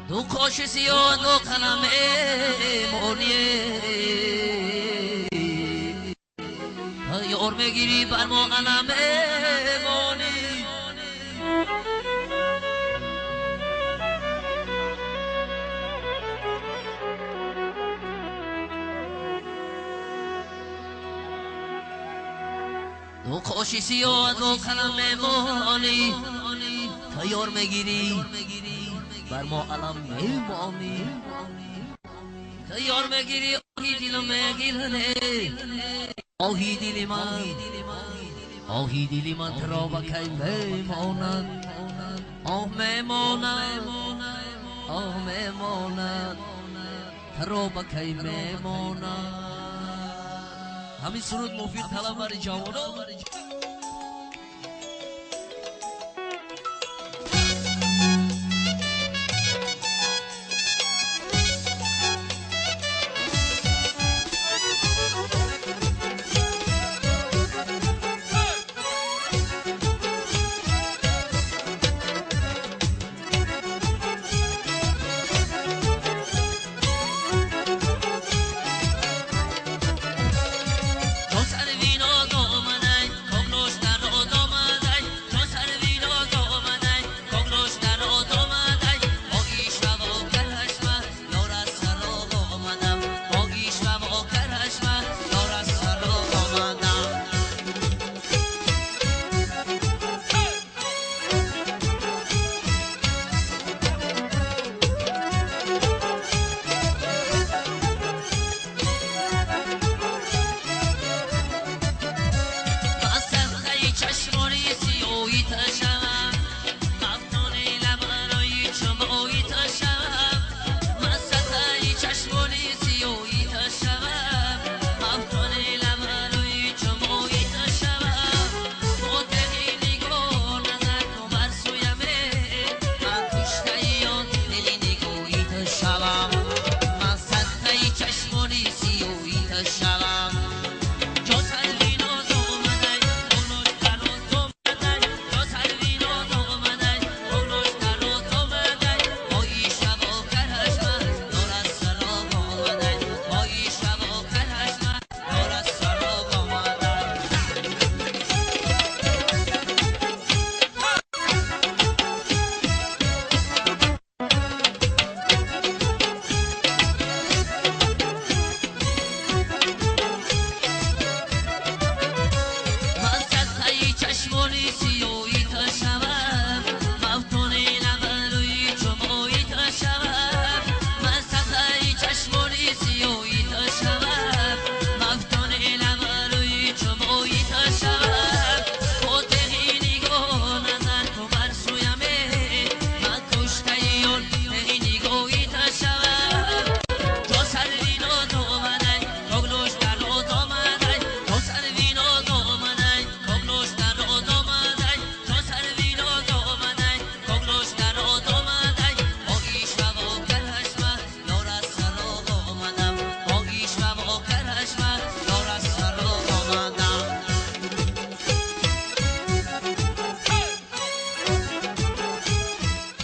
دو کاشی و دو کلمه مونیه یار میگیری بر ما علمه مونی دو کاشی و دو کلمه مونی یار میگیری بر ما علم میمانی یار میگیری آهی دل میگیرنه آهی دل من ترا بکی میماند آه میماند آه میماند ترا بکی میماند همین سرود مفید طلب بر جوانان